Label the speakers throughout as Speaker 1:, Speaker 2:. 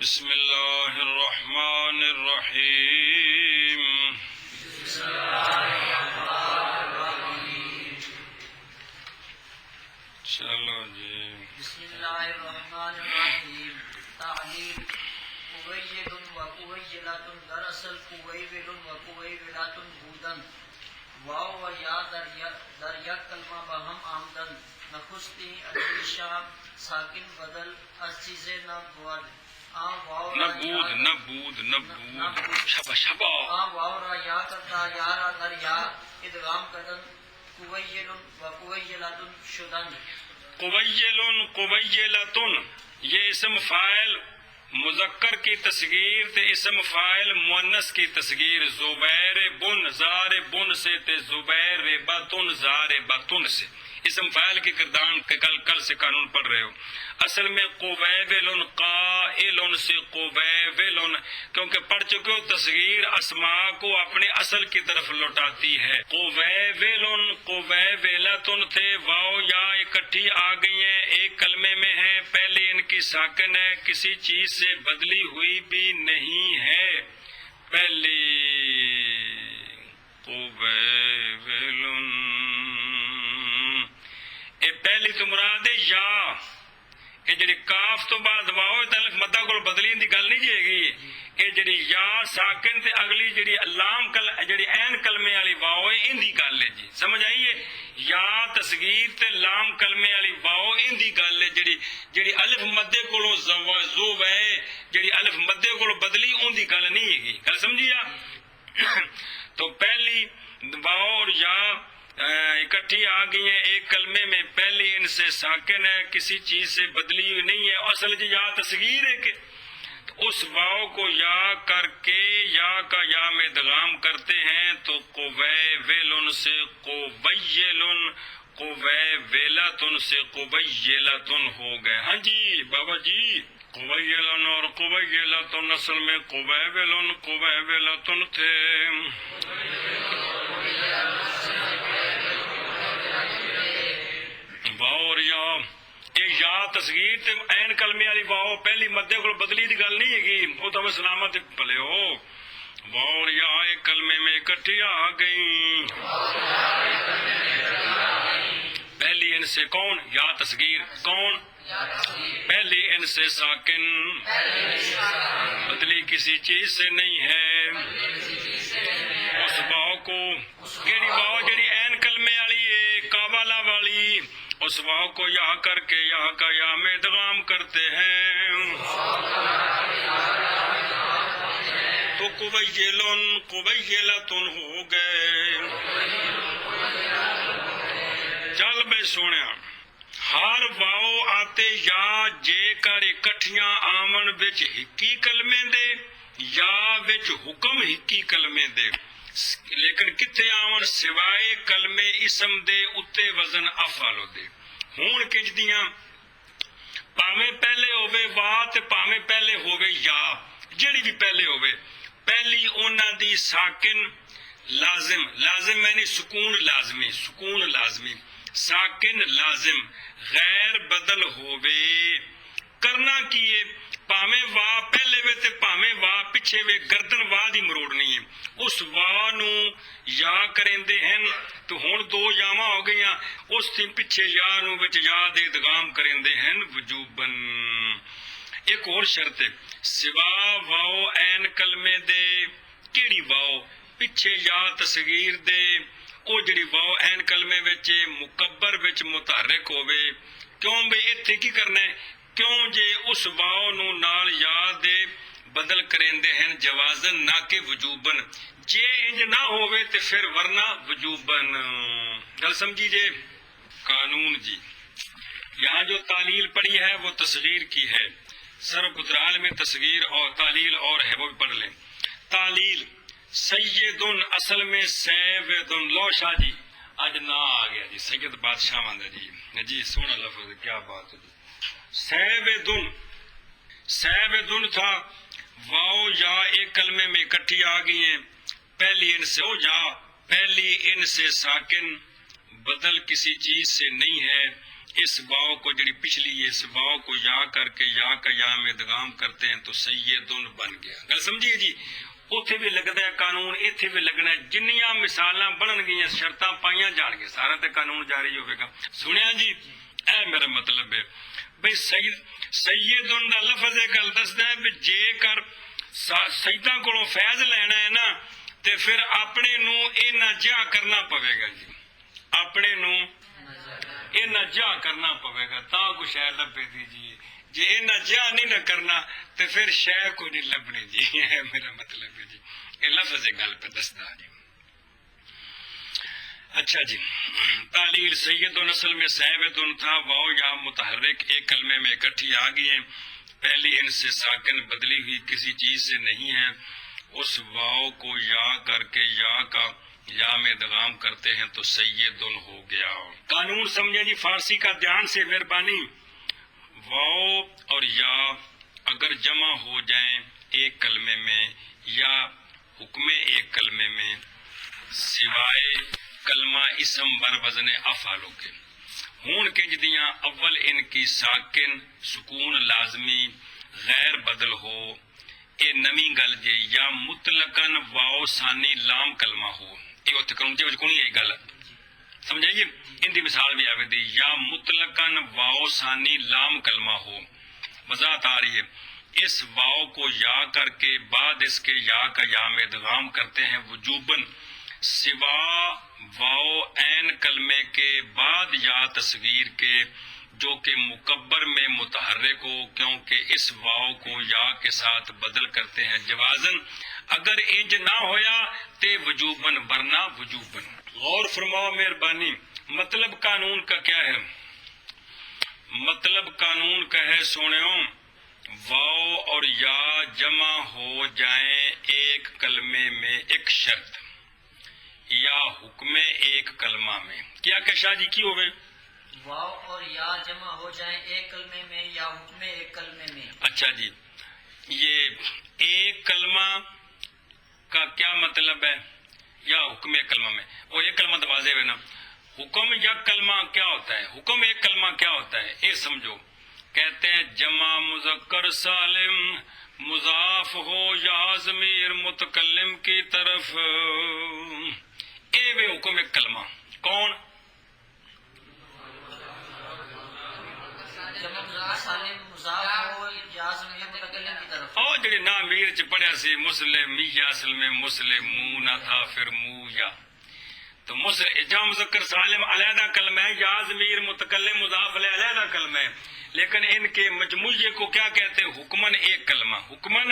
Speaker 1: بسم اللہ الرحمن الرحیم. چلو جی.
Speaker 2: بسم اللہ الرحمن الرحیم. تعلیم قویل و قویلات دراصل قویل و قویلات بودن واو و یا در یک کلمہ بہم آمدن نخستی ادریشا ساکن بدل از چیز نبود
Speaker 1: نبود شبا
Speaker 2: واو را یا کرتا یا را در یا ادغام کردن قویل و قویلات شدن.
Speaker 1: قویلتن یہ اسم فاعل مذکر کی تصغیر تے اسم فاعل مؤنث کی تصغیر. زبیر بن زار بن سے تے زبیر بتن زار بتن سے اسم فاعل کے کردان کے کل سے قانون پڑھ رہے ہو. اصل میں قویل قائل سے قویل کیونکہ پڑھ چکے ہو تصغیر اسماء کو اپنے اصل کی طرف لوٹاتی ہے. قویل قویلتن تھے واو یا اکٹھی آ گئی ہیں ایک کلمے میں ہے. پہلے ان کی ساکن ہے کسی چیز سے بدلی ہوئی بھی نہیں ہے. پہلی قویل اے پہلی تو مراد ہے یا یہ جڑی کاف تو بعد واو تعلق مدہ کو بدلی دی گل نہیں جائے گی. یہ جڑی یا ساکن تے اگلی جڑی لام جڑی عین کلمے والی واو ہے ان دی گل ہے جی. سمجھ آئیے یا تصغیر تے لام کلمے والی واو ان دی گل ہے. جڑی الف مدے کولوں زو ہے جڑی الف مدے کولوں بدلی ان دی گل نہیں ہے گی. گل سمجھیا. تو پہلی واو اور یا اکٹھی آ گئی ہیں ایک کلمے میں. پہلی ان سے ساکن ہے کسی چیز سے بدلی ہوئی نہیں ہے. اصل جی یا تصغیر ہے کہ اس واو کو یا کر کے یا کا یا میں ادغام کرتے ہیں تو قویل سے قویل قویلتن سے قویلتن ہو گئے. ہاں جی بابا جی. قویلن اور قویلتن اصل میں قویل قویلتن تھے. واو اور یا تصغیر تے عین کلمے والی واو پہلی مدے کو بدلی دی گل نہیں ہے وہ تو سلامت بھلے ہو. واو اور یا ایک کلمے میں اکٹھی آ گئی. پہلی ان سے کون یا تصغیر کون پہلی ان سے ساکن بدلی کسی چیز سے نہیں ہے. اس واو کو کیڑی واو جڑی عین کلمے والی ہے کابالا والی اس واو کو یا کر کے یا کا یا میں ادغام کرتے ہیں تو قویلن قویلتن ہو گئے. چل بے سونے ہر واو آتے یا جے کر اکٹھیاں آمن وچ ہکی کلمے دے یا وچ حکم ہکی کلمے دے. لیکن کتنے آمن سوائے کلمے اسم دے اتے وزن افعال دے. ہون کچھ دیاں پاویں پہلے ہوئے وا تے پاویں پہلے ہوئے یا جڑی بھی پہلے ہوئے پہلی اونا دی ساکن لازم یعنی سکون لازمی ساکن لازم غیر بدل ہوئے. کرنا کیے پاویں وا پہلے وے تے پاویں وا پیچھے وے گردن وا دی مروڑنی ہے. اس وا نو یا کریندے ہیں تو ہن دو یاواں ہو گئیاں اس تھی پیچھے یا نو وچ یا دے ادغام کریندے ہیں وجوبن. ایک اور شرط ہے سوا واو عین کلمے دے کیڑی واو پیچھے یا تصغیر دے او جڑی واو عین کلمے وچ مکبر وچ متحرک ہوے. کیوں بے ایتھے کی کرنا ہے کیوں جے اس واو نو نال یا دے بدل کریندے ہیں جوازن نہ کہ وجوبن. جے انج نہ ہوئے تے پھر ورنہ وجوبن. گل سمجھی جے. قانون جی یہاں جو تعلیل پڑھی ہے وہ تصغیر کی ہے. سر گزرال میں تصغیر اور تعلیل اور ہے وہ بھی پڑھ لیں. تعلیل سیدن اصل میں سیدن. لو شاہ جی آج نہ آ گیا جی سید بادشاہ ماندہ جی سونا لفظ کیا بات ہے جی. سیبدن تھا واو یا ایک کلمے میں اکٹھی آ گئی ہیں. پہلی ان سے پہلی ان سے ساکن بدل کسی چیز سے نہیں ہے. اس واو کو جڑی پچھلی اس واو کو یا کر کے یا کا یا میں ادغام کرتے ہیں تو سیدن بن گیا. گل سمجھیے جی. اتنے بھی لگتا ہے قانون، اتنے بھی لگنا ہے. جنیاں مثالاں بنن گیا شرطاں پائیاں جان گیا سارا تے قانون جاری ہوئے گا. سنیا جی، اے میرا مطلب ہے بھئی سیدن دا لفظ گل دسدا ہے بھی جے کر سیداں کولوں فیض لینا ہے نا تے پھر اپنے نو اینا جا کرنا پوے گا جی. اپنے نو اینا جا کرنا پوے گا تا کو شے لبے دی جی. جی اینا جا نہیں نہ کرنا تے پھر شے کو نہیں لبنی جی. ہے میرا مطلب ہے جی. یہ لفظ گل پہ دستا جی. اچھا جی، تعلیل سیدن اصل میں سیبدن تھا. واو یا متحرک ایک کلمے میں اکٹھی آ گئی ہیں. پہلی ان سے ساکن بدلی ہوئی کسی چیز سے نہیں ہے. اس واو کو یا کر کے یا کا یا میں ادغام کرتے ہیں تو سیدن ہو گیا. قانون سمجھے جی فارسی کا دھیان سے مہربانی. واو اور یا اگر جمع ہو جائیں ایک کلمے میں یا حکم ایک کلمے میں سوائے کلمہ اسم بر وزن افعالوں کے ہون کے جدیاں اول ان کی ساکن سکون لازمی غیر بدل ہو اے نمی گل جے یا مطلقاً واو ثانی لام کلمہ ہو. یہ اتنے کروں چاہیے کون یہ گل سمجھائیے. ان کی مثال بھی آوے دی یا مطلقاً واو ثانی لام کلمہ ہو. وضاحت آ رہی ہے. اس واو کو یا کر کے بعد اس کے یا کا یا میں ادغام کرتے ہیں وجوباً سوا واو عین کلمے کے بعد یا تصغیر کے جو کہ مکبر میں متحرک ہو کیونکہ اس واو کو یا کے ساتھ بدل کرتے ہیں جوازن. اگر انج نہ ہویا تے وجوباً ورنہ وجوباً. غور فرماؤ مہربانی. مطلب قانون کا کیا ہے؟ مطلب قانون کا ہے سونےوں واو اور یا جمع ہو جائیں ایک کلمے میں ایک شرط یا حکم ایک کلمہ میں. کیا کہ شاہ جی کی ہوئے؟
Speaker 2: واو اور یا جمع ہو جائیں ایک کلمے میں یا حکم ایک کلمے میں.
Speaker 1: اچھا جی، یہ ایک کلمہ کا کیا مطلب ہے یا حکم ایک کلمہ میں؟ وہ ایک کلمہ تو واضح ہے نا. حکم یا کلمہ کیا ہوتا ہے؟ حکم ایک کلمہ کیا ہوتا ہے یہ سمجھو. کہتے ہیں جمع مذکر سالم مضاف ہو یا ضمیر متکلم کی طرف اے وے حکم ایک کلمہ. کون؟
Speaker 2: جمع مذکر سالم مضاف ہو یا ضمیر متکلم کی طرف.
Speaker 1: اور جڑے نام میر چ پڑھیا سی مسلم یا اصل میں مسلم نہ تھا پھر مو یا تو جمع مذکر سالم علیحدہ کلمہ ہے یا ضمیر متکلم مضاف علیہ علیحدہ کلمہ ہے. لیکن ان کے مجموعے کو کیا کہتے ہیں؟ حکمن ایک کلمہ. حکمن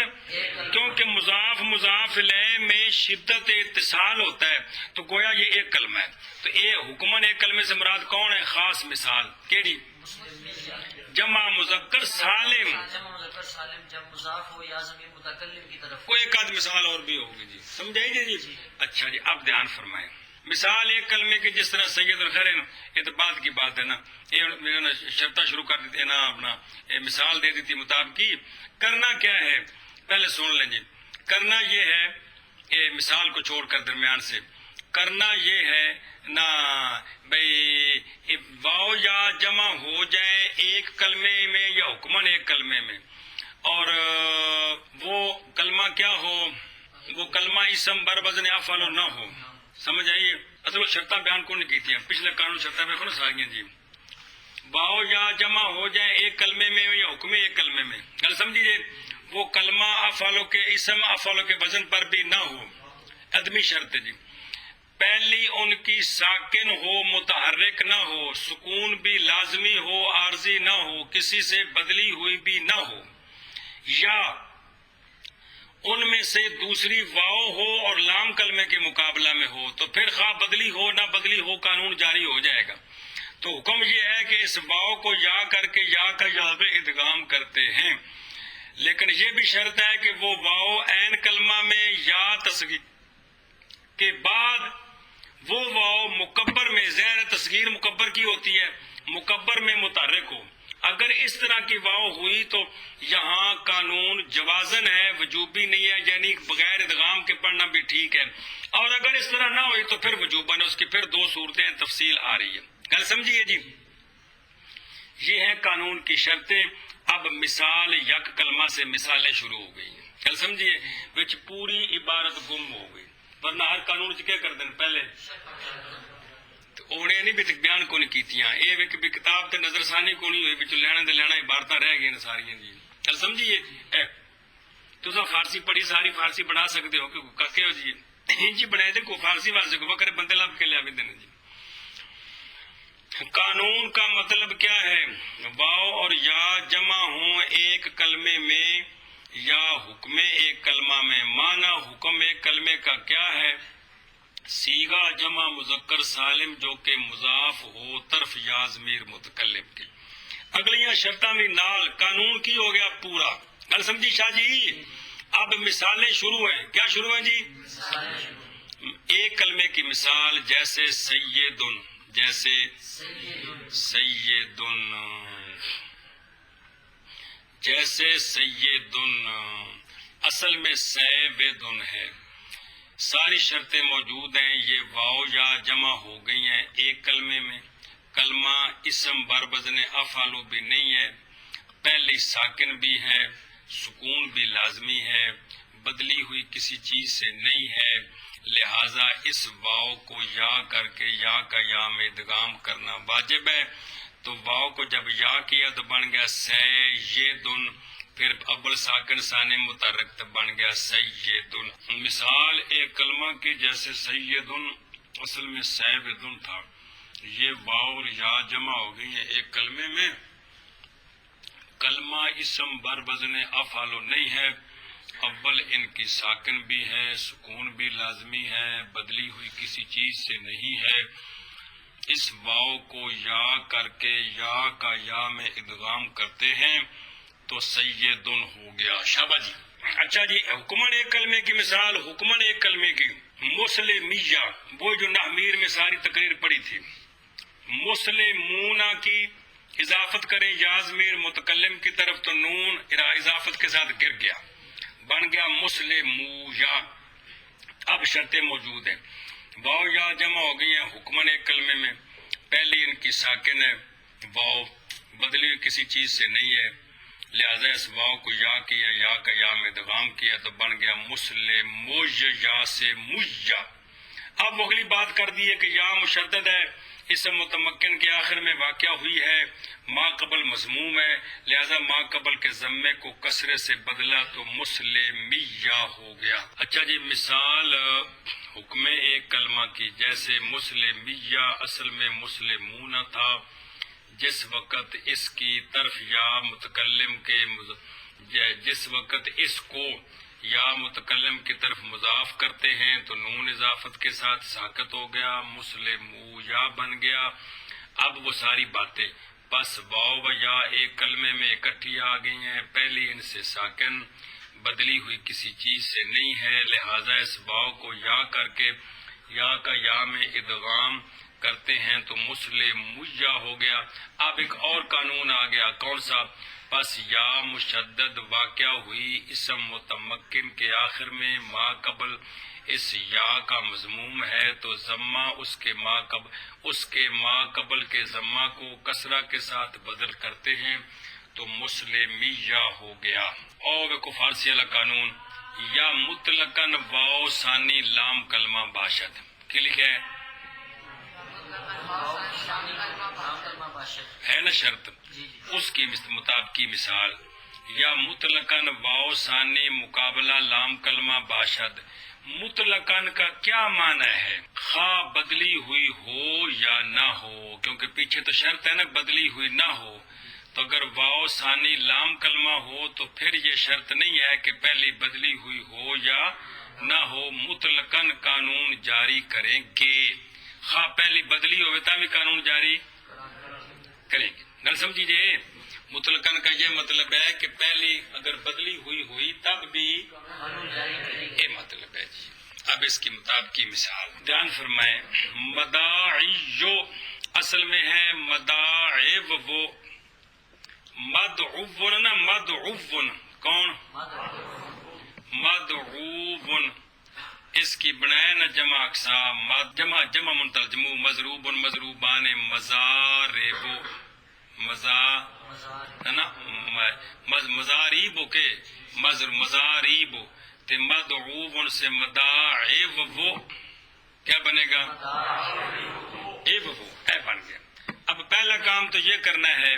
Speaker 1: کیونکہ مضاف مضاف الیہ میں شدت اتصال ہوتا ہے تو گویا یہ ایک کلمہ ہے. تو یہ حکمن ایک کلمے سے مراد کون ہے؟ خاص مثال کیڑی؟ جمع مذکر سالم.
Speaker 2: جمع مذکر سالم جب مضاف ہو یا ضمیر متکلم کی طرف.
Speaker 1: کوئی ایک آدھ مثال اور بھی ہوگی جی. سمجھائیے جی. اچھا جی، اب دھیان فرمائیں. مثال ایک کلمے کی جس طرح سید الخیر ہے نا، یہ تو بات کی بات ہے نا. یہ نے شرطہ شروع کر دیتی ہے نا، اپنا مثال دے دیتی مطابقی. کرنا کیا ہے پہلے سن لیں جی. کرنا یہ ہے مثال کو چھوڑ کر درمیان سے کرنا یہ ہے نا بھئی واو یا جمع ہو جائے ایک کلمے میں یا حکمن ایک کلمے میں اور وہ کلمہ کیا ہو؟ وہ کلمہ اسم بر وزن افعال نہ ہو. سمجھ آئیے. اصل وہ شرطیں بیان کون نے کی تھی؟ پچھلے قانون شرطیں میں کون ساریاں جی. واو یا جمع ہو جائے ایک کلمے میں یا حکم ایک کلمے میں. گل سمجھیے. وہ کلمہ افعالوں کے اسم افعالوں کے وزن پر بھی نہ ہو. عدمی شرط جی. پہلی ان کی ساکن ہو متحرک نہ ہو سکون بھی لازمی ہو عارضی نہ ہو کسی سے بدلی ہوئی بھی نہ ہو یا ان میں سے دوسری واو ہو اور لام کلمے کے مقابلہ میں ہو تو پھر خواہ بدلی ہو نہ بدلی ہو قانون جاری ہو جائے گا. تو حکم یہ ہے کہ اس واو کو یا کر کے یا کا یا میں ادغام کرتے ہیں. لیکن یہ بھی شرط ہے کہ وہ واو عین کلمہ میں یا تصغیر کے بعد وہ واو مکبر میں زیر تصغیر مکبر کی ہوتی ہے مکبر میں متحرک ہو. اگر اس طرح کی واو ہوئی تو یہاں قانون جوازن ہے وجوبی نہیں ہے یعنی بغیر ادغام کے پڑھنا بھی ٹھیک ہے. اور اگر اس طرح نہ ہوئی تو پھر وجوباً اس کی پھر دو صورتیں تفصیل آ رہی ہے. گل سمجھیے جی. یہ ہیں قانون کی شرطیں. اب مثال یک کلمہ سے مثالیں شروع ہو گئی ہیں. چل سمجھیے وچ پوری عبارت گم ہو گئی. ورنہ ہر قانون چ کیا کر دیں پہلے اوڑے نہیں بھی بیان کو نہیں کیتیاں. اے وچ بھی کتاب تے نظر ثانی کو نہیں ہوئی وچ لینا تے لینا عبارتاں رہ گئی ساریاں جی. چل سمجھیے تساں فارسی پڑھی ساری فارسی بنا سکتے ہو کہ کہے ہو جی جی بنائے دے کو فارسی واسطے کو بکرے بندے لب کے لیا بھی دینا جی. قانون کا مطلب کیا ہے؟ واو اور یا جمع ہوں ایک کلمے میں یا حکم ایک کلمہ میں. معنی حکم ایک کلمے کا کیا ہے؟ صیغہ جمع مذکر سالم جو کہ مضاف ہو طرف یا ضمیر متکلم کی. اگلیاں شرطاں بھی نال قانون کی ہو گیا پورا. گل سمجھی شاہ جی؟ اب مثالیں شروع ہیں. کیا شروع ہیں جی؟ ایک کلمے کی مثال جیسے سیدن، جیسے سیدن، جیسے سیدن اصل میں سیبدن ہے. ساری شرطیں موجود ہیں. یہ واو یا جمع ہو گئی ہیں ایک کلمے میں. کلمہ اسم بر وزن افعل بھی نہیں ہے. پہلی ساکن بھی ہے، سکون بھی لازمی ہے، بدلی ہوئی کسی چیز سے نہیں ہے. لہذا اس واو کو یا کر کے یا کا یا میں ادغام کرنا واجب ہے. تو واو کو جب یا کیا تو بن گیا سیدن، پھر اول ساکن ثانی متحرک تو بن گیا سیدن. مثال ایک کلمہ کی جیسے سیدن اصل میں سیبدن تھا. یہ واو اور یا جمع ہو گئی ہیں ایک کلمے میں. کلمہ اسم بر وزن افعل نہیں ہے. اول ان کی ساکن بھی ہے، سکون بھی لازمی ہے، بدلی ہوئی کسی چیز سے نہیں ہے. اس واو کو یا کر کے یا کا یا میں ادغام کرتے ہیں تو سیدن ہو گیا. شاباش جی. اچھا جی حکمن ایک کلمے کی مثال. حکمن ایک کلمے کی مسلمیہ، وہ جو نحمیر میں ساری تقریر پڑی تھی. مسلمونہ کی اضافت کریں یا ضمیر متکلم کی طرف تو نون اضافت کے ساتھ گر گیا، بن گیا مسلمو یا. اب شرطیں موجود ہیں. واو یا جمع ہو گئی ہیں حکمن ایک کلمے میں. پہلی ان کی ساکن ہے، واو بدلی ہوئی کسی چیز سے نہیں ہے. لہذا اس واو کو یا کیا، یا کا یا میں ادغام کیا تو بن گیا مسلمو یا سے مجا. اب اگلی بات کر دی ہے کہ یا مشدد ہے، اسم متمکن کے آخر میں واقع ہوئی ہے، ما قبل مضموم ہے، لہذا ما قبل کے ضمے کو کسرے سے بدلا تو مسلمیہ ہو گیا. اچھا جی مثال حکم ایک کلمہ کی جیسے مسلمیہ اصل میں مسلمون تھا. جس وقت اس کی طرف یا متکلم کے جس وقت اس کو یا متکلم کی طرف مضاف کرتے ہیں تو نون اضافت کے ساتھ ساکت ہو گیا، مسلمو یا بن گیا. اب وہ ساری باتیں پس واو و یا ایک کلمے میں اکٹھی آ گئی ہیں. پہلی ان سے ساکن بدلی ہوئی کسی چیز سے نہیں ہے، لہذا اس واو کو یا کر کے یا کا یا میں ادغام کرتے ہیں تو مسلمیہ ہو گیا. اب ایک اور قانون آ گیا. کون سا؟ پس یا مشدد واقع ہوئی اسم متمکن کے آخر میں، ما قبل اس یا کا مضموم ہے تو ضمہ اس کے ما قبل کے ضمہ کو کسرہ کے ساتھ بدل کرتے ہیں تو مسلمیہ ہو گیا. اور کو فارسی والا قانون یا مطلقاً واو ثانی لام کلمہ باشد کی لکھے ہے نا شرط، اس کی مطابق کی مثال یا مطلقاً واو ثانی مقابلہ لام کلمہ باشد. مطلقاً کا کیا معنی ہے؟ خواہ بدلی ہوئی ہو یا نہ ہو، کیونکہ پیچھے تو شرط ہے نا بدلی ہوئی نہ ہو. تو اگر واو ثانی لام کلمہ ہو تو پھر یہ شرط نہیں ہے کہ پہلی بدلی ہوئی ہو یا نہ ہو. مطلقاً قانون جاری کریں گے، خواہ پہلی بدلی ہوئے تا بھی قانون جاری کریں گے. گل سمجھیے. مطلقاً کا یہ مطلب ہے کہ پہلی اگر بدلی ہوئی تب بھی یہ مطلب ہے جی. اب اس کی مطابق کی مثال دھیان فرمائیں. مداعیو اصل میں ہے مداعب، وہ مدعون نا مدعون کون؟ مدعوبن. اس کی بنائے نا جمع اقسام، جمع منتل جمع مضروب مضروبان مضارب مزاریب کے مزاریب تے مدعوب سے مداعب وہ کیا بنے گا؟ اے بن گیا۔ اب پہلا کام تو یہ کرنا ہے،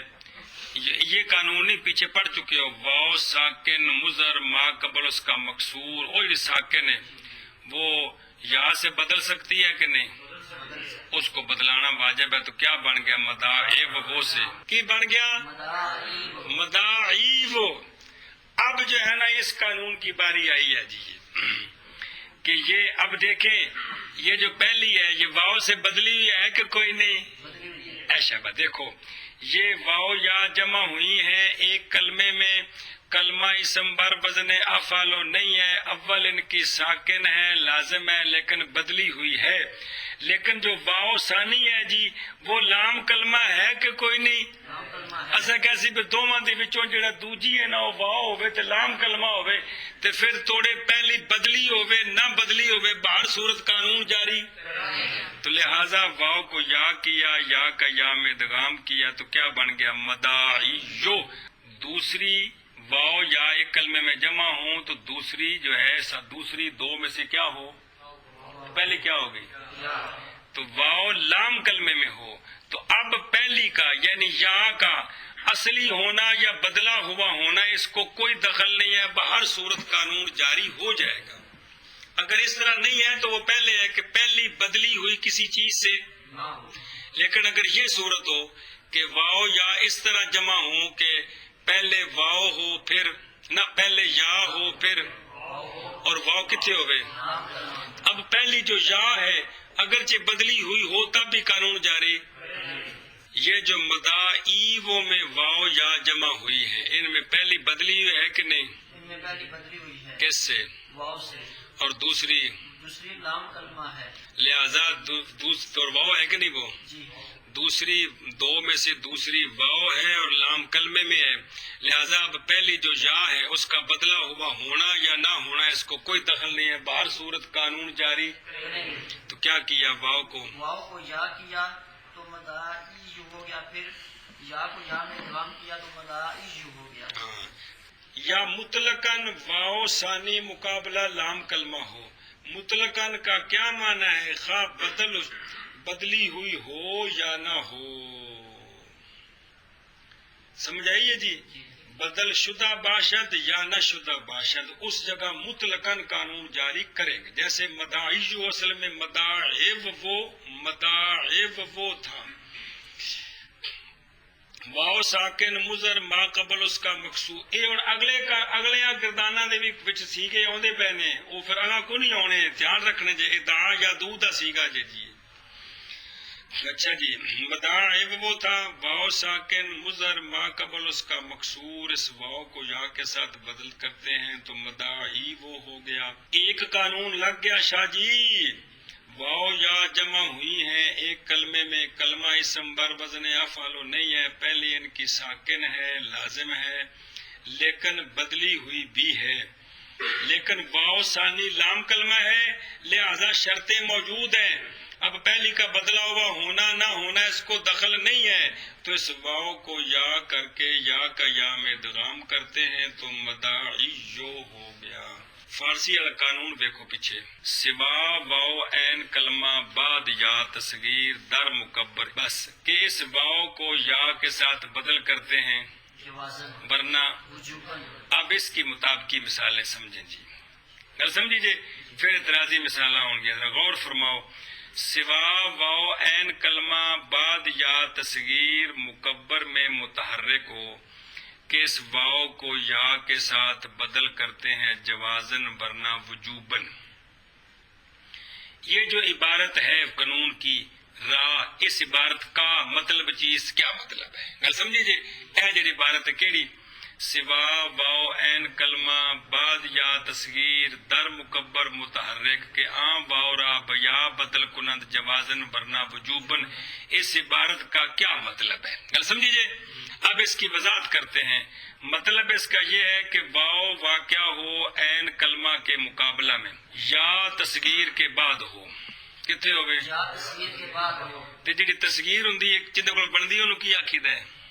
Speaker 1: یہ قانونی پیچھے پڑ چکے ہو، واو ساکن مضر ما قبل اس کا مکسور، اور یہ ساکن ہے وہ یا سے بدل سکتی ہے کہ نہیں؟ اس کو بدلانا واجب ہے، تو کیا بن گیا؟ مداعب وہ سے کی بن گیا؟ مداعیب۔ اب جو ہے نا اس قانون کی باری آئی ہے جی کہ یہ اب دیکھیں یہ جو پہلی ہے یہ واو سے بدلی ہوئی ہے کہ کوئی نہیں؟ ایسا دیکھو یہ واو یا جمع ہوئی ہے ایک کلمے میں، کلمہ اسم بر وزن افعل نہیں ہے، اول ان کی ساکن ہے لازم ہے لیکن بدلی ہوئی ہے، لیکن جو واو ثانی ہے جی وہ لام کلمہ ہے کہ کوئی نہیں؟ اسا کیسی بھی دوواں دے وچوں جڑا دوجی ہے نا وہ واو ہوے تے لام کلمہ ہوے تے پھر توڑے پہلی بدلی ہوے نہ بدلی ہوے باہر صورت قانون جاری، تو لہذا واو کو یا کیا، یا کا یا میں ادغام کیا تو کیا بن گیا؟ مداعیو۔ دوسری واو یا ایک کلمے میں جمع ہوں تو دوسری جو ہے دوسری دو میں سے کیا ہو؟ پہلی کیا ہوگی؟ تو واو لام کلمے میں ہو تو اب پہلی کا یعنی یا کا اصلی ہونا یا بدلا ہوا ہونا اس کو کوئی دخل نہیں ہے، باہر صورت قانون جاری ہو جائے گا۔ اگر اس طرح نہیں ہے تو وہ پہلے ہے کہ پہلی بدلی ہوئی کسی چیز سے، لیکن اگر یہ صورت ہو کہ واو یا اس طرح جمع ہو کہ پہلے واو ہو پھر نہ پہلے یا ہو پھر اور واو کتنے ہوئے، اب پہلی جو یا ہے اگرچہ بدلی ہوئی ہو تب بھی قانون جاری۔ یہ جو مداعیو میں واو یا جمع ہوئی ہے ان میں پہلی بدلی ہوئی ہے کہ نہیں؟
Speaker 2: ان میں پہلی بدلی ہوئی ہے
Speaker 1: کس سے؟
Speaker 2: واو سے،
Speaker 1: اور دوسری
Speaker 2: لام کلمہ ہے،
Speaker 1: لہذا اور واو ہے کہ نہیں؟ وہ
Speaker 2: جی
Speaker 1: دوسری دو میں سے دوسری واو ہے اور لام کلمے میں ہے، لہذا اب پہلی جو یا ہے اس کا بدلا ہوا ہونا یا نہ ہونا اس کو کوئی دخل نہیں ہے، باہر صورت قانون جاری۔ تو کیا کیا؟ واو کو
Speaker 2: یا کیا تو مداعی ہو گیا، پھر یا کو یا میں ادغام کیا تو مداعی ہو گیا۔
Speaker 1: ہاں، یا مطلقاً واو ثانی مقابلہ لام کلمہ ہو، مطلقاً کا کیا معنی ہے؟ خواہ بدلی ہوئی ہو یا نہ ہو، سمجھ آئیے جی؟ بدل شدہ باشد یا نہ شدہ باشد اس جگہ مطلقاً قانون جاری کریں گے، جیسے مداعیو اصل میں مداعب وہ تھا، واو ساکن مضر ما قبل اس کا مقصود اے اور اگلے گردانہ دے وچ سیگے اوندے پے نے او پھر اگاں کو نہیں آنے، دھیان رکھنے جے دا یا دو دا سیگا جے جی۔ اچھا جی، مداعب وہ تھا، واو ساکن مضر ما قبل اس کا مکسور، اس واو کو یا کے ساتھ بدل کرتے ہیں تو مداعی وہ ہو گیا۔ ایک قانون لگ گیا شاہ جی، واو یا جمع ہوئی ہیں ایک کلمے میں، کلمہ اسم بر وزن افعل نہیں ہے، پہلی ان کی ساکن ہے لازم ہے لیکن بدلی ہوئی بھی ہے، لیکن واو ثانی لام کلمہ ہے لہذا شرطیں موجود ہیں، اب پہلی کا بدلا ہوا ہونا نہ ہونا اس کو دخل نہیں ہے، تو اس واو کو یا کر کے یا کا یا میں ادغام کرتے ہیں تو مداعیو ہو گیا۔ فارسی والا قانون دیکھو پیچھے، سوا واو عین کلمہ بعد یا تصغیر در مکبر، بس کہ اس واو کو یا کے ساتھ بدل کرتے ہیں ورنہ۔ اب اس کی مطابقی مثالیں سمجھیں جی، گل سمجھی جی، پھر اعتراضی مثالیں ہوں گی، غور فرماؤ۔ سوا واو عین کلمہ بعد یا تصغیر مکبر میں متحرک ہو کہ اس واو کو یا کے ساتھ بدل کرتے ہیں جوازن ورنہ وجوبن۔ یہ جو عبارت ہے قانون کی راہ، اس عبارت کا مطلب چیز کیا مطلب ہے، گل سمجھے جی؟ اے جی عبارت کیڑی؟ سوا واو عین کلمہ بعد یا تصغیر در مکبر متحرک کے عام واو را بیا بدل کنند جوازن ورنہ وجوبن، اس عبارت کا کیا مطلب ہے، گل سمجھے جی؟ اب اس کی وضاحت کرتے ہیں۔ مطلب اس کا یہ ہے کہ واو واقع ہو عین کلمہ کے مقابلہ میں یا تصغیر کے بعد ہو، کتنے ہو گئے؟
Speaker 2: یا تصغیر کے بعد ہو،
Speaker 1: تے جڑی تصغیر ہوندی ہے جدے کول بندی اونوں کی آکھیدا ہے؟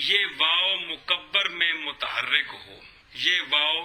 Speaker 1: یہ واو مکبر میں متحرک ہو، یہ واو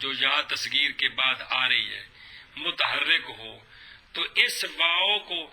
Speaker 1: جو یا تصغیر کے بعد آ رہی ہے متحرک ہو، تو اس واو کو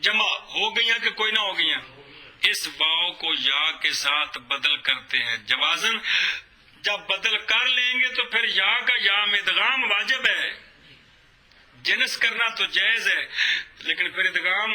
Speaker 1: جمع ہو گئیاں کہ کوئی نہ ہو گئیاں، اس واو کو یا کے ساتھ بدل کرتے ہیں جوازن، جب بدل کر لیں گے تو پھر یا کا یا میں ادغام واجب ہے، جنس کرنا تو جائز ہے لیکن پھر ادغام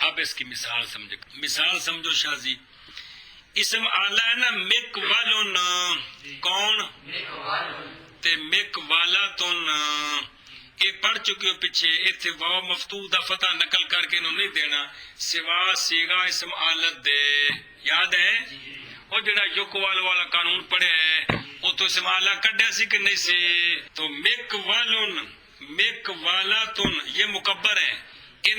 Speaker 1: اب اس کی مثال سمجھے، مثال سمجھو شاہ جی، اسم آلہ ہے نا مک والن، کون تے مک والا تن، یہ پڑھ چکے ہو پیچھے، ایتھے واو مفتوح دا فتح نقل کر کے انہوں نہیں دینا، سوا سیگا اسم آلت دے، یاد ہے وہ جڑا یک والا قانون پڑھے ہے وہ تو اسم آلہ کڈیا سی کہ نہیں سی، تو مک والن مک والا تن یہ مکبر ہے، ان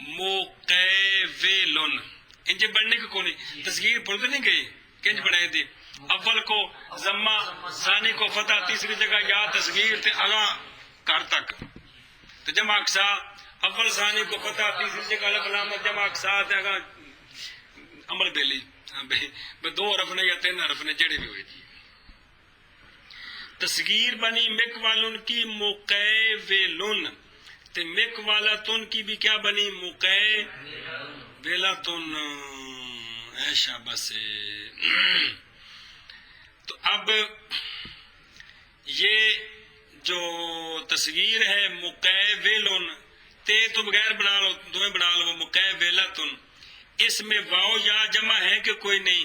Speaker 1: موقیولن، انجے بڑھنے کو کونی تصغیر بڑھتے نہیں گئی کنج بڑھائے دی، اول کو ضمہ ثانی کو فتح تیسری جگہ یا تصغیر تے اگاں کار تک، تو جمع اقصا اول ثانی کو فتح تیسری جگہ الف علامت جمع اقصا تے اگاں عمل بیلی بے دو حرف نے یا تین حرف نے جڑے بھی ہوئے جی، تصغیر بنی مک والن کی موقیولن، تے مک والا تن کی بھی کیا بنی موقیولہ تن، اے شابہ سے، تو اب یہ جو تصغیر ہے مقیولن، تے تو بغیر بنا لو دویں بنا لو مقیولہ تن، اس میں واو یا جمع ہے کہ کوئی نہیں،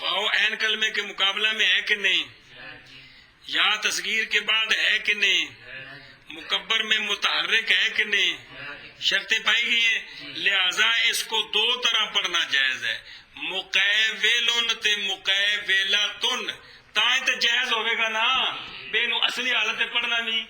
Speaker 1: واو عین کلمے کے مقابلہ میں ہے کہ نہیں، یا تصغیر کے بعد ہے کہ نہیں، مکبر میں متحرک ہے کہ نہیں، شرطیں پائی گئی ہیں، لہذا اس کو دو طرح پڑھنا جائز ہے، مقیولن تے مقیولتن، تائیں تے جائز ہوئے گا نا، بے نو اصلی حالت پڑھنا نہیں،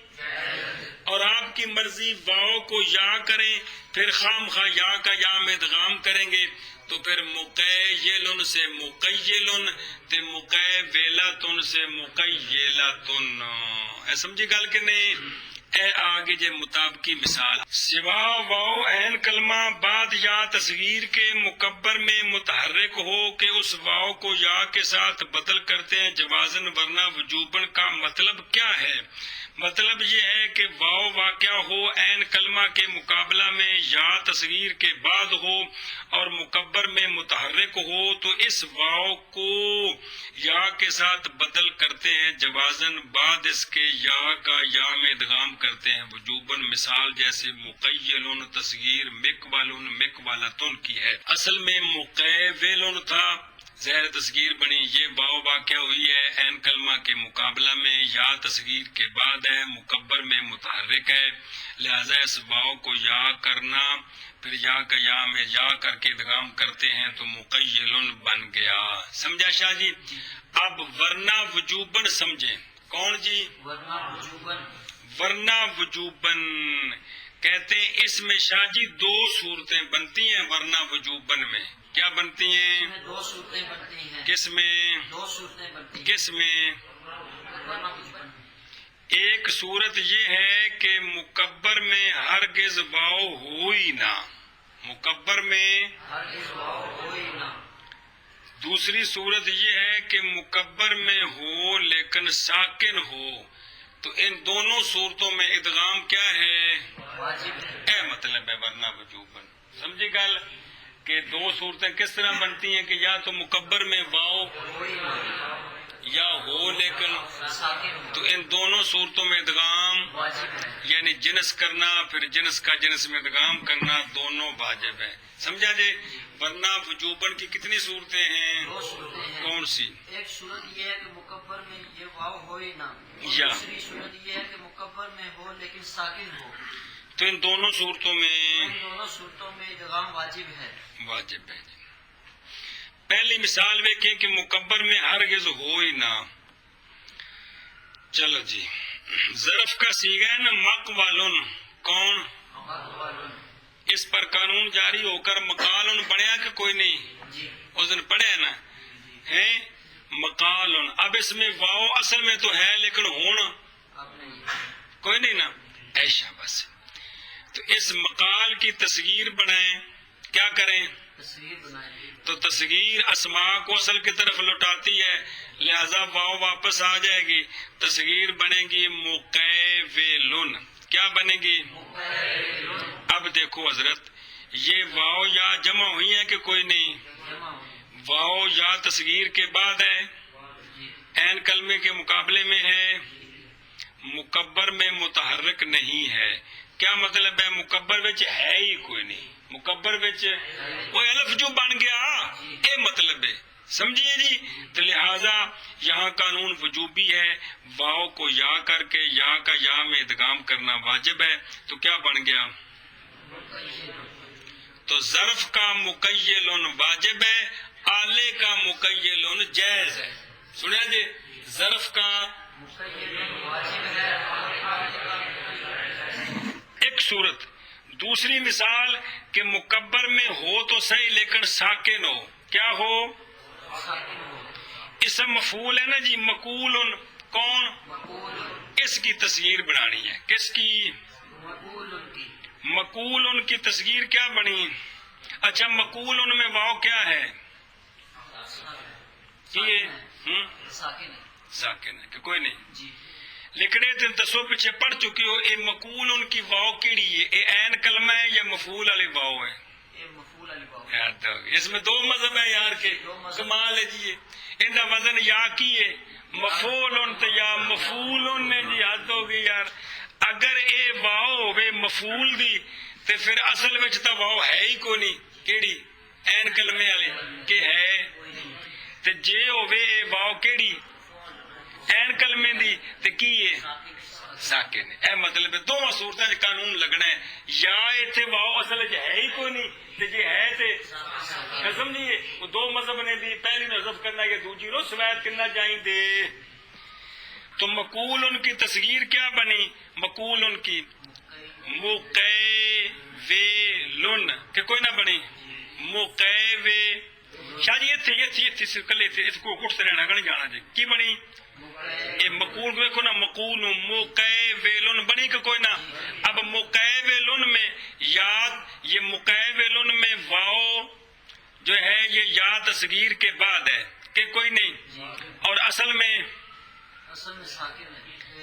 Speaker 1: اور آپ کی مرضی واؤ کو یا کریں پھر خام خواہ یا کا یا میں ادغام کریں گے تو پھر مقیلن سے مقیلن تے مقیولتن سے مقیلتن، اے سمجھی گل کہ نہیں، اے آگے جے مطابقی مثال، سوا واو عین کلمہ بعد یا تصغیر کے مکبر میں متحرک ہو کہ اس واو کو یا کے ساتھ بدل کرتے ہیں جوازن ورنہ وجوبن کا مطلب کیا ہے؟ مطلب یہ ہے کہ واو واقع ہو عین کلمہ کے مقابلہ میں یا تصغیر کے بعد ہو اور مکبر میں متحرک ہو تو اس واو کو یا کے ساتھ بدل کرتے ہیں جوازن، بعد اس کے یا کا یا میں ادغام کرتے ہیں وجوبن، مثال جیسے مقیلن تصغیر مقبلن مقبلتن کی ہے، اصل میں مقیولن تھا، زہر تصغیر بنی، یہ واو واقع ہوئی ہے عین کلمہ کے مقابلہ میں، یا تصغیر کے بعد ہے، مکبر میں متحرک ہے، لہذا اس واو کو یا کرنا پھر یا کا یا میں یا کر کے ادغام کرتے ہیں تو مقیلن بن گیا، سمجھا شاہ جی؟ اب ورنہ وجوبن سمجھیں، کون جی؟
Speaker 2: ورنہ وجوبن،
Speaker 1: ورنہ وجوبن کہتے ہیں اس میں شاہ جی دو صورتیں بنتی ہیں ورنہ وجوبن میں، کیا بنتی ہیں؟
Speaker 2: اس میں دو صورتیں بنتی ہیں،
Speaker 1: کس میں؟
Speaker 2: دو صورتیں بنتی ہیں،
Speaker 1: کس میں؟
Speaker 2: ورنہ وجوبن،
Speaker 1: ایک صورت یہ ہے کہ مکبر میں ہرگز واو ہوئی نہ، مکبر میں،
Speaker 2: ہرگز واو ہوئی نہ،
Speaker 1: دوسری صورت یہ ہے کہ مکبر میں ہو لیکن ساکن ہو، تو ان دونوں صورتوں میں ادغام کیا ہے؟
Speaker 2: واجب ہے،
Speaker 1: اے مطلب ہے ورنہ وجوبن، سمجھی گل کہ دو صورتیں کس طرح بنتی ہیں کہ یا تو مکبر میں واو
Speaker 2: ہوئی نہ،
Speaker 1: یا ہو لیکن،
Speaker 2: ساکن ہو،
Speaker 1: تو ان دونوں صورتوں میں ادغام
Speaker 2: واجب ہے،
Speaker 1: یعنی جنس کرنا پھر جنس کا جنس میں ادغام کرنا دونوں واجب ہے، سمجھا جی؟ ورنہ وجوبن کی کتنی صورتیں ہیں؟
Speaker 2: دو صورتیں ہیں،
Speaker 1: کون سی؟
Speaker 2: ایک صورت یہ ہے کہ مکبر میں یہ واو ہوئی نہ، اور
Speaker 1: یا۔
Speaker 2: دوسری صورت یہ ہے کہ مکبر میں ہو لیکن ساکن ہو،
Speaker 1: تو ان دونوں صورتوں میں
Speaker 2: ان دونوں صورتوں میں ادغام واجب ہے،
Speaker 1: واجب ہے۔ پہلی مثال دیکھیں کہ مکبر میں ہرگز ہو ہی نہ، چلو جی، ظرف کا صیغہ ہے نا مقولن، کون؟
Speaker 2: مقولن،
Speaker 1: اس پر قانون جاری ہو کر مقالن بنیا کہ کوئی نہیں؟
Speaker 2: جی،
Speaker 1: اس دن پڑھے نا ہے مقالن. اب اس میں واو اصل میں تو ہے لیکن ہون کوئی نہیں نا ایشا بس. تو اس مقال کی تصغیر بنائیں. کیا کریں؟
Speaker 2: تصویر بنائیں.
Speaker 1: تو تصغیر اسماء کو اصل کی طرف لوٹاتی ہے لہذا واو واپس آ جائے گی. تصغیر بنے گی مقیولن. کیا بنے گی؟ اب دیکھو حضرت یہ واو یا جمع ہوئی ہے کہ کوئی نہیں؟ واو یا تصغیر کے بعد ہے عین کلمے کے مقابلے میں ہے مکبر میں متحرک نہیں ہے. کیا مطلب ہے؟ مکبر وچ ہے ہی کوئی نہیں. مکبر وچ کوئی الف جو بن گیا اے مطلب ہے. سمجھیے جی. تو لہذا یہاں قانون وجوبی ہے. واو کو یا کر کے یا کا یا میں ادغام کرنا واجب ہے. تو کیا بن گیا؟ تو ظرف کا مقیلن واجب ہے آلے کا مقیلن جائز ہے. سنیا جی ظرف کا ایک صورت. دوسری مثال کہ مکبر میں ہو تو صحیح لیکن ساکن ہو. کیا ہو؟ اسم مفعول ہے نا جی مقولن. کون؟ اس کی تصغیر بنانی ہے. کس کی؟ مقولن کی تصغیر کیا بنی؟ اچھا مقولن میں واو کیا ہے؟ یہ ساکن ہے کہ کوئی نہیں. لیکن یہ دسو پیچھے پڑھ چکی ہو اے مقولن کی واو کیڑی ہے؟ اے عین کلمہ ہے یا مفعول والی واو ہے؟ اس میں دو مذہب ہے یار کے کمال ہے جی. ان کا وزن یا کی ہے مفعولن تو یا مفعولن نے جی حد ہو گئی یار. اگر اے واو ہوے مفعول دی تے پھر اصل وچ تا واو ہے ہی کوئی نہیں. کیڑی؟ عین کلمے والے کہ ہے. تے جے ہوے اے واو کیڑی عین کلمے دی تے کی ہے؟ ساکن. اے مطلب ہے دونوں صورتاں وچ قانون لگنا ہے. یا ایتھے واو اصل وچ ہے ہی کوئی نہیں تے جے ہے تے قسم نہیں ہے. وہ دو مذہب نے دی پہلی نو حذف کرنا ہے دوسری نو سوایت کرنا جائیں دے. تو مقولن کی تصغیر کیا بنی؟ مقولن کی مقیولن کہ کوئی نہ بنی مقیو. شاہ جی ایتھے کلے تے اس کو کٹتے رہنا کہ نہیں جانا جی. کی بنی؟ یہ مقول دیکھو نا مقول مقیولن بنی کہ کوئی نہ. اب مقیولن میں یاد یہ مقیولن میں واو جو ہے یہ یا تصغیر کے بعد ہے کہ کوئی نہیں. اور اصل میں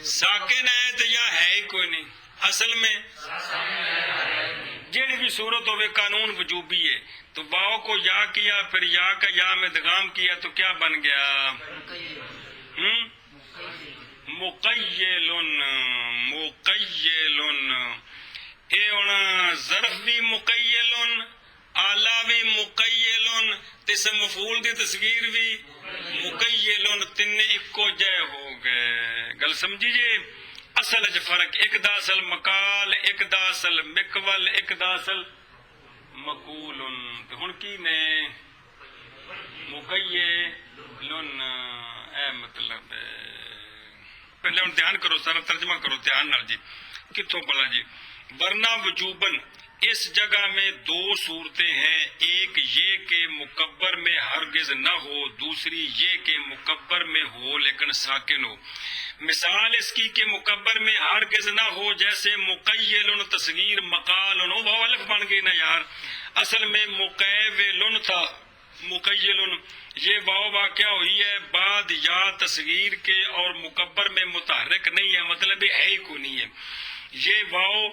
Speaker 1: ساکن ہے تو یا ہے ہی کوئی نہیں. اصل میں جیڑی بھی صورت ہوئے قانون وجوبی ہے. تو واو کو یا کیا پھر یا کا یا میں ادغام کیا تو کیا بن گیا؟ مقیلن. مقیلن اے ہونا ظرف بھی مقیلن آلہ بھی مقیلن تس مفعول دی تصغیر بھی مقیلن. تین اکو جے ہو گئے. گل سمجھی جی. اصل اچ فرق ایک دا اصل مقال ایک دا اصل مقول ایک دا اصل مقولن. ہن کی نے مقیلن اے مطلب پہلے ہن دھیان کرو سارا ترجمہ کرو دھیان نال جی. کتوں پڑھا جی؟ ورنہ وجوبن اس جگہ میں دو صورتیں ہیں. ایک یہ کہ مکبر میں ہرگز نہ ہو. دوسری یہ کہ مکبر میں ہو لیکن ساکن ہو. مثال اس کی کہ مکبر میں ہرگز نہ ہو جیسے مقیلن تصغیر مقالن. وہ الف بن گئی نا یار. اصل میں مقیولن تھا مقیلن. یہ واو واقعہ ہوئی ہے بعد یا تصغیر کے اور مکبر میں متحرک نہیں ہے. مطلب یہ ہے ہی کو نہیں ہے. یہ واو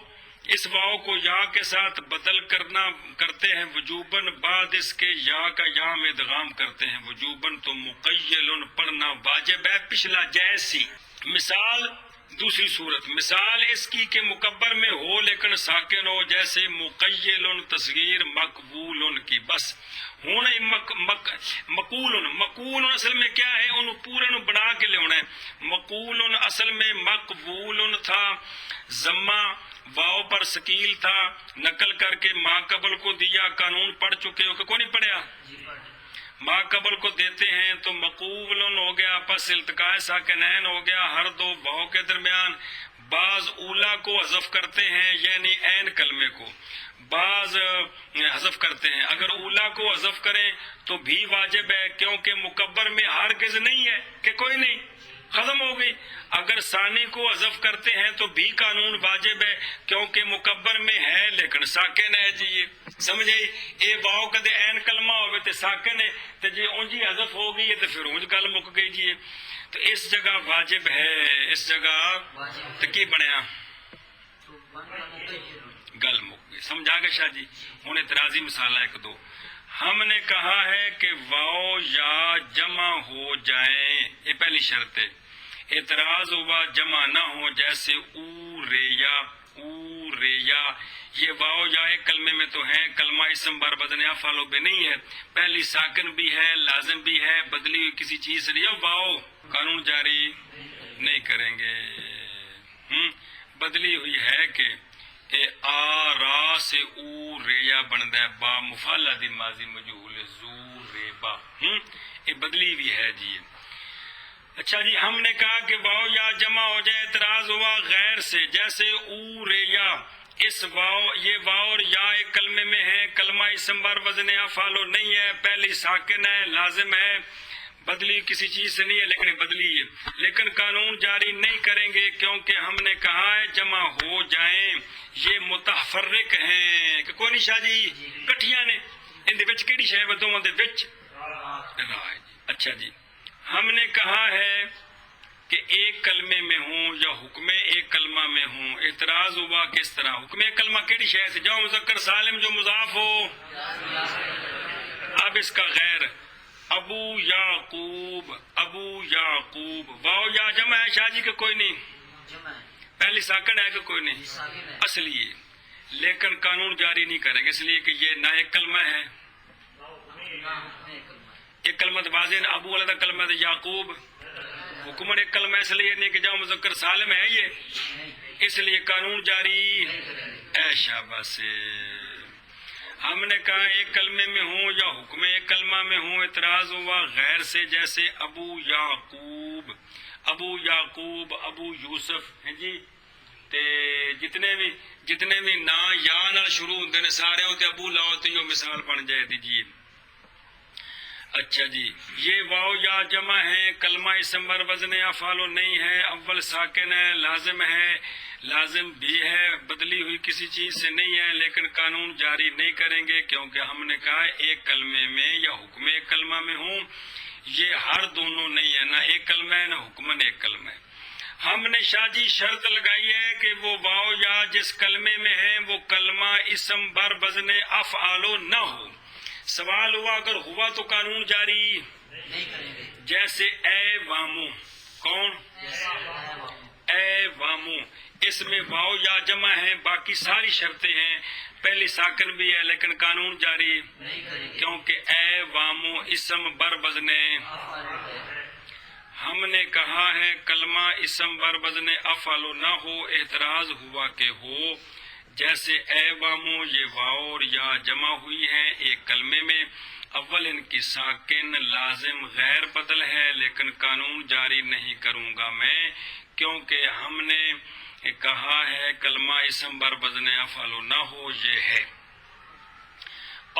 Speaker 1: اس واو کو یا کے ساتھ بدل کرتے ہیں وجوباً. بعد اس کے یا کا یا میں ادغام کرتے ہیں وجوباً. تو مقیلن پڑھنا واجب ہے پچھلا جیسی. مثال دوسری صورت مثال اس کی کہ مکبر میں ہو لیکن ساکن ہو جیسے مقیلن تصغیر مقبولن کی. بس ہوں مقولن اصل میں کیا ہے انہوں پورے نو بنا کے لیا ہے. مقولن اصل میں مقبولن تھا ضمہ واو پر سکیل تھا نقل کر کے ما قبل کو دیا. قانون پڑھ چکے ہو کہ کوئی نہیں پڑھیا؟ ما قبل کو دیتے ہیں تو مقولن ہو گیا پس التقاء ساکنین ہو گیا ہر دو واو کے درمیان. بعض اولا کو حذف کرتے ہیں یعنی عین کلمے کو، بعض حذف کرتے ہیں۔ اگر اولا کو حذف کریں تو بھی واجب ہے، کیونکہ مکبر میں ہرگز نہیں ہے کہ کوئی نہیں، ختم ہو گئی۔ اگر ثانی کو حذف کرتے ہیں تو بھی قانون واجب ہے، کیونکہ مکبر میں ہے لیکن ساکن ہے جی، یہ سمجھے؟ اے واؤ کدے عین کلمہ ہوئے تے ساکن ہے تے جی اونجی حذف ہو گئی ہے تو پھر اونج گل مک گئی جی۔ تو اس جگہ واجب ہے، اس جگہ تو کی بنیا
Speaker 2: تو بن گیا مقید۔
Speaker 1: گل مک گئی۔ سمجھا گے شاہ جی؟ ہوں اعتراضی مثال ایک دو۔ ہم نے کہا ہے کہ واؤ یا جمع ہو جائیں، یہ پہلی شرط ہے۔ اعتراض ہوا جمع نہ ہو، جیسے او ریا، او ریا، یہ واؤ یا ایک کلمے میں تو ہیں، کلمہ اسم بر بدن افعال بے نہیں ہے، پہلی ساکن بھی ہے، لازم بھی ہے، بدلی ہوئی کسی چیز سے نہیں، واؤ قانون جاری نہیں کریں گے۔ بدلی ہوئی ہے کہ اے آ را سے او ریا بندا ہے، با مفعلہ دی ماضی مجہول زو ریبا، یہ بدلی بھی ہے جی۔ اچھا جی، ہم نے کہا کہ واؤ یا جمع ہو جائے، اعتراض ہوا غیر سے، جیسے او ریا، اس واؤ، یہ واؤ اور یا ایک کلمے میں ہے، کلمہ اسم بر وزن افعال نہیں ہے، پہلی ساکن ہے، لازم ہے، بدلی کسی چیز سے نہیں ہے لیکن بدلی ہے، لیکن قانون جاری نہیں کریں گے کیونکہ ہم نے کہا ہے جمع ہو جائیں، یہ متفرق ہیں کہ کوئی نہیں شاہ جی کٹھیاں نے، ان دے وچ کیڑی شے بدوں دے وچ راہ ہے جی۔ اچھا جی، ہم نے کہا ہے کہ ایک کلمے میں ہوں یا حکم ایک کلمہ میں ہوں، اعتراض ہوا کس طرح؟ حکم ایک کلمہ کیڑی شے ہے؟ جو مذکر سالم جو مضاف ہو۔ اب اس کا غیر، ابو یعقوب، ابو یعقوب، واؤ یا جمع ہے شاہ جی کہ کوئی نہیں؟
Speaker 2: جمع ہے،
Speaker 1: پہلی ساکن ہے کہ کوئی نہیں؟
Speaker 2: ساکن ہے۔
Speaker 1: اصلی ہے، لیکن قانون جاری نہیں کریں گے اس لیے کہ یہ نہ ایک کلمہ ہے، ایک کلمہ واضح، ابو والا دا کلمہ ہے یعقوب، حکمن ایک کلمہ اس لیے نہیں کہ جاؤ مذکر سالم ہے یہ، اس لیے قانون جاری اے شاباش۔ ہم نے کہا ایک کلمے میں ہوں یا حکم ایک کلمہ میں ہوں، اعتراض ہوا غیر سے، جیسے ابو یعقوب، ابو یعقوب، ابو یوسف ہیں جی، تے جتنے بھی نا یا نال شروع ہوندے نے سارے ہوتے ابو لاؤ تو یہ مثال بن جائے دیجیے۔ اچھا جی، یہ واؤ یا جمع ہے، کلمہ اسم بر وزن افعال نہیں ہے، اول ساکن ہے، لازم ہے، لازم بھی ہے، بدلی ہوئی کسی چیز سے نہیں ہے، لیکن قانون جاری نہیں کریں گے کیونکہ ہم نے کہا ایک کلمے میں یا حکم ایک کلمہ میں ہوں، یہ ہر دونوں نہیں ہے، نہ ایک کلمہ ہے نہ حکمن ایک کلمہ ہے۔ ہم نے شاہ جی شرط لگائی ہے کہ وہ واؤ یا جس کلمے میں ہے وہ کلمہ اسم بر وزن افعال نہ ہو۔ سوال ہوا اگر ہوا تو قانون جاری
Speaker 2: نہیں کریں گے،
Speaker 1: جیسے اے وامو، کون؟ اے وامو، اس میں واؤ یا جمع ہے، باقی ساری شرطیں ہیں، پہلی ساکن بھی ہے لیکن قانون جاری
Speaker 2: نہیں کریں گے
Speaker 1: کیونکہ اے وامو اسم بر وزن۔ ہم نے کہا ہے کلمہ اسم بر وزن افعال نہ ہو، اعتراض ہوا کہ ہو، جیسے اے وامو، یہ واؤ اور یا جمع ہوئی ہیں ایک کلمے میں، اول ان کی ساکن لازم غیر بدل ہے لیکن قانون جاری نہیں کروں گا میں کیونکہ ہم نے کہا ہے کلمہ اسم بر وزن افعال نہ ہو، یہ ہے۔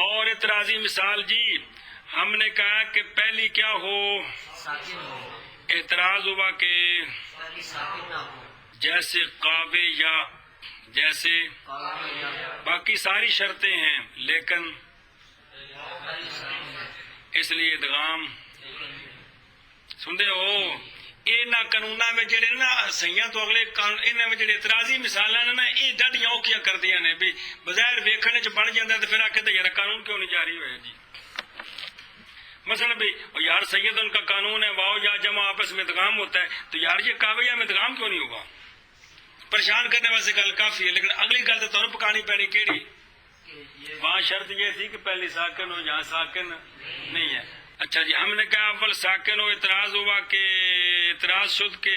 Speaker 1: اور اعتراضی مثال جی، ہم نے کہا کہ پہلی کیا ہو؟
Speaker 2: ساکن ہو،
Speaker 1: اعتراض ہوا کہ
Speaker 2: پہلی ساکن نہ ہو،
Speaker 1: جیسے قاوے یا، جیسے
Speaker 2: قاوے یا،
Speaker 1: باقی ساری شرطیں ہیں لیکن
Speaker 2: پہلی ساکن ہے،
Speaker 1: اس لیے ادغام سندے ہو۔ انہاں قانوناں میں جڑے نا سیاں تو اگلے قانون انہاں میں جڑے اعتراضی مثالاں نے نا یہ ڈاڈیاں اوکھیاں کردیاں نے بھی بظاہر ویکھنے چ بن جاندا تے پھر آکھے تے یار قانون کیوں نہیں جاری ہوئے جی۔ مثلا بھی یار سید ان کا قانون ہے واؤ یا جمع آپس میں ادغام ہوتا ہے تو یار یہ کاویہ میں ادغام کیوں نہیں ہوگا؟ پریشان کرنے واسطے گل کافی ہے، لیکن اگلی گل تو تمہیں پکانی پینی کیڑی؟ وہاں شرط یہ تھی کہ پہلی ساکن ہو، یہاں ساکن نہیں ہے۔ اچھا جی، ہم نے کہا اول ساکن ہو، اعتراض ہوا کہ اعتراض شد کہ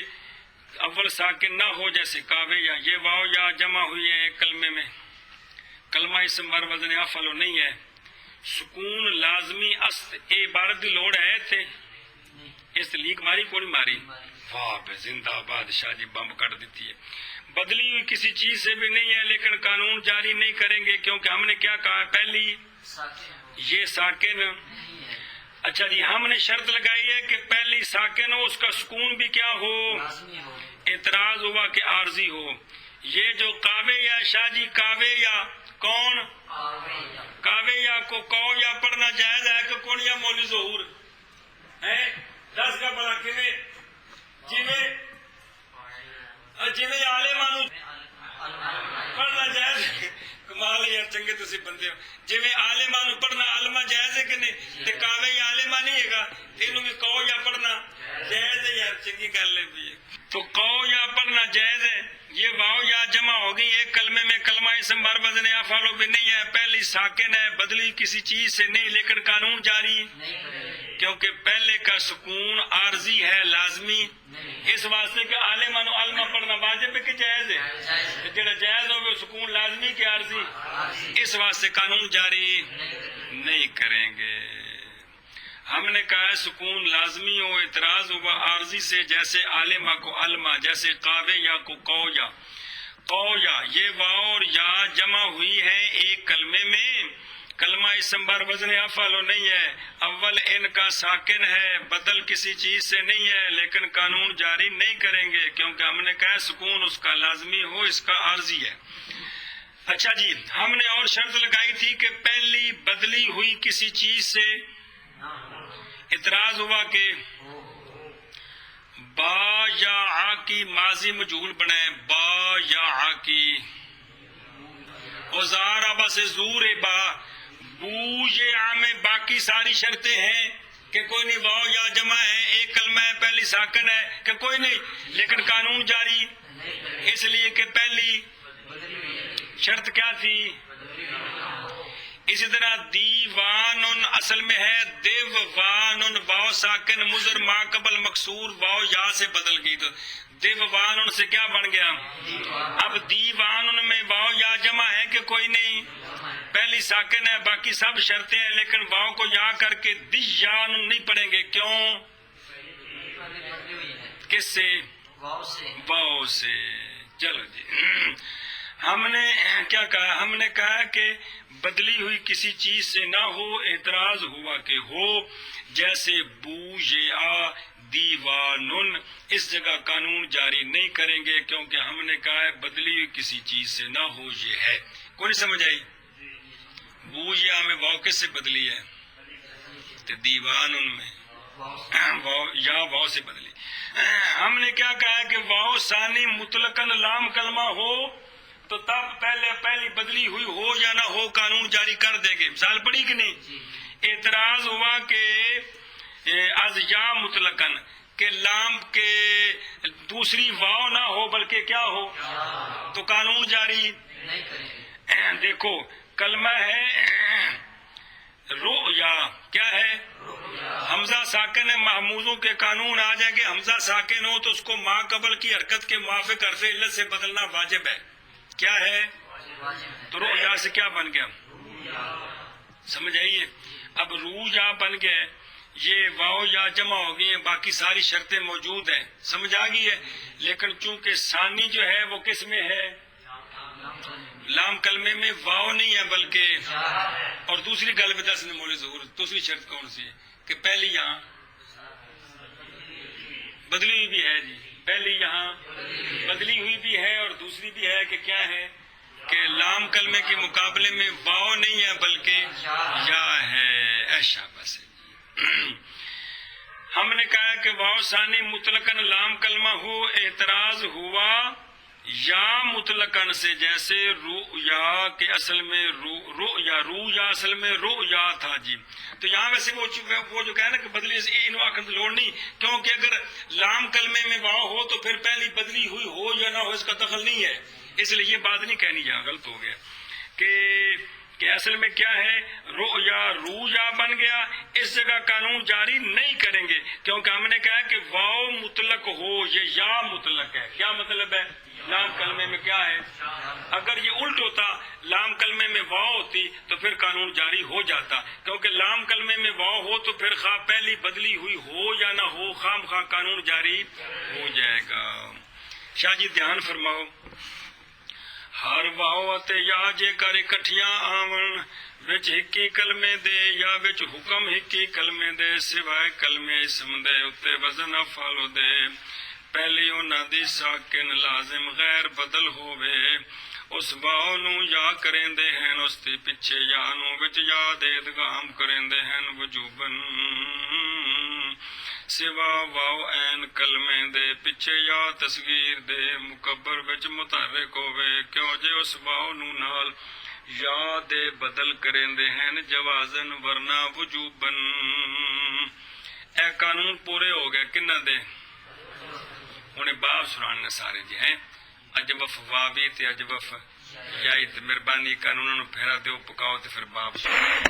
Speaker 1: اول ساکن نہ ہو جیسے کاوے یا، یہ واؤ یا جمع ہوئی ہے ایک کلمے میں، کلمہ اسم بر وزن افعال نہیں ہے، سکون لازمی است، اے عبارت دی لوڑ ہے تے اس لیک ماری کوئی ماری واہ بے زندہ باد شاہ جی بم کٹ دیتی ہے. بدلی ہوئی کسی چیز سے بھی نہیں ہے لیکن قانون جاری نہیں کریں گے کیونکہ ہم نے کیا کہا پہلی یہ ساکن. اچھا جی ہم نے شرط لگائی ہے کہ پہلی ساکن ہو اس کا سکون بھی کیا ہو. اعتراض ہوا کہ عارضی ہو. یہ جو کعبے یا شاہ جی کعبے یا کون کعبے یا کو کو یا پڑھنا جائز ہے کہ کون یا مولوی ظہور ہے 10 کا بڑا کیویں جویں عالمانو پڑھنا جائز کمال ہے یار چنگے تسی بندے ہو. جویں عالمانو پڑھنا علما جائز ہے کہ نہیں تے کعبے یا عالما نہیں ہے گا اینو بھی کو یا پڑھنا جائز ہے یار چنگی گل ہے بھی. تو کو یا پڑھنا جائز ہے. یہ واو یا جمع ہو گئی ایک کلمے میں کلمہ اسم بر وزن افعال بھی نہیں ہے. پہلی ساکن ہے بدلی کسی چیز سے نہیں لیکن قانون جاری کیونکہ پہلے کا سکون عارضی ہے لازمی. اس واسطے کہ عالمان و علما پڑھنا واجب ہے کہ جائز ہے. جڑا جائز ہو وہ سکون لازمی کہ عارضی. اس واسطے قانون جاری نہیں کریں گے. ہم نے کہا ہے سکون لازمی ہو. اعتراض ہوا عارضی سے جیسے عالمہ کو علما جیسے قابے یا کو کو یا یہ واو اور یا جمع ہوئی ہے ایک کلمے میں کلمہ اسم بر وزن افعال نہیں ہے. اول ان کا ساکن ہے بدل کسی چیز سے نہیں ہے لیکن قانون جاری نہیں کریں گے کیونکہ ہم نے کہا سکون اس کا لازمی ہو اس کا عارضی ہے. اچھا جی ہم نے اور شرط لگائی تھی کہ پہلی بدلی ہوئی کسی چیز سے. اعتراض ہوا کہ با یا آ کی ماضی مجہول بنائے با یا آ کی اوزار ابا سے زور با بو یہ آ میں باقی ساری شرطیں ہیں کہ کوئی نہیں. واو یا جمع ہے ایک کلمہ ہے پہلی ساکن ہے کہ کوئی نہیں لیکن قانون جاری اس لیے کہ پہلی شرط کیا تھی. اسی طرح دیوان اصل میں ہے دیوان واو ساکن مضر ما قبل مکسور واو یا سے بدل گئی تو دیوان سے کیا بن گیا. اب دیوان میں واو یا جمع ہے کہ کوئی نہیں پہلی ساکن ہے باقی سب شرطیں ہیں لیکن واو کو یا کر کے دیان نہیں پڑھیں گے. کیوں کس سے واو سے. چلو جی ہم نے کیا کہا ہم نے کہا کہ بدلی ہوئی کسی چیز سے نہ ہو. اعتراض ہوا کہ ہو جیسے بو یہ آ دیوانن اس جگہ قانون جاری نہیں کریں گے کیونکہ ہم نے کہا ہے بدلی ہوئی کسی چیز سے نہ ہو یہ ہے. کوئی سمجھ آئی. بو یہ آ میں واو کس سے بدلی ہے تو دیوانن میں یا واو سے بدلی. ہم نے کیا کہا کہ واو ثانی مطلقاً لام کلمہ ہو تو تب پہلی بدلی ہوئی ہو یا نہ ہو قانون جاری کر دیں گے. مثال پڑی کہ نہیں. اعتراض ہوا کہ از یا مطلقاً کہ لام کے دوسری واو نہ ہو بلکہ کیا ہو تو قانون جاری دیکھو کلمہ ہے رؤیا کیا ہے حمزہ ساکن ہے. محموزوں کے قانون آ جائیں گے. حمزہ ساکن ہو تو اس کو ما قبل کی حرکت کے موافق حرف علت سے بدلنا واجب ہے. کیا ہے تو رؤیا سے کیا بن گیا سمجھ آئیے. اب رویا بن گئے یہ واو یا جمع ہو گئی ہیں باقی ساری شرطیں موجود ہیں سمجھ آ گئی ہے. لیکن چونکہ ثانی جو ہے وہ کس میں ہے لام کلمے میں واو نہیں ہے بلکہ اور دوسری گل بھی دس نے مولے ظہور دوسری شرط کون سی ہے کہ پہلی یہاں بدلی ہوئی بھی ہے جی. پہلی یہاں بدلی ہوئی بھی ہے اور دوسری بھی ہے کہ کیا ہے کہ لام کلمے کے مقابلے میں واو نہیں ہے بلکہ یا ہے. ایشا بس ہم نے کہا کہ واو ثانی مطلقاً لام کلمہ ہو. اعتراض ہوا یا مطلقاً سے جیسے رؤیا کے اصل میں رؤیا اصل میں رؤیا تھا جی. تو یہاں ویسے وہ جو کہا نا کہ بدلی لوڑ نہیں کیونکہ اگر لام کلمے میں واو ہو تو پھر پہلی بدلی ہوئی ہو یا نہ ہو اس کا دخل نہیں ہے. اس لیے یہ بات نہیں کہنی جہاں غلط ہو گیا کہ کہ اصل میں کیا ہے رو یا بن گیا، اس جگہ قانون جاری نہیں کریں گے، کیونکہ ہم نے کہا کہ واو مطلق ہو، یہ یا مطلق ہے۔ کیا مطلب ہے؟ لام کلمے میں کیا ہے؟ اگر یہ الٹ ہوتا، لام کلمے میں واو ہوتی تو پھر قانون جاری ہو جاتا، کیونکہ لام کلمے میں واو ہو تو پھر خواہ پہلی بدلی ہوئی ہو یا نہ ہو، خام خواہ قانون جاری ہو جائے گا۔ شاہ جی دھیان فرماؤ، ہر واو تے یا جے کر اکٹھیاں آون وچ ہکی کلمے دے یا وچ حکم ہکی کلمے دے، سوائے کلمے اسم دے اتے وزن افعال دے، پہلی انہاں دی ساکن لازم غیر بدل ہووے، اس واو نو یا کریندے ہیں، اس دی پچھے یا نو وچ یا دے ادغام کریندے ہیں وجوبن، سوا واو این کلمے دے پچھے یا تصغیر دے مکبر وچ متحرک ہووے، کیوں جے اس واو نو نال یا دے بدل کریندے ہیں جوازن ورنہ وجوبن۔ اے قانون پورے ہو گئے کنہ دے؟ انہیں باب سنانے سارے جی ہیں، اجوف واوی تے اجوف یائی، تے مہربانی قانوناں نو پھیرا دیو پکاؤ تے پھر باب سنانے۔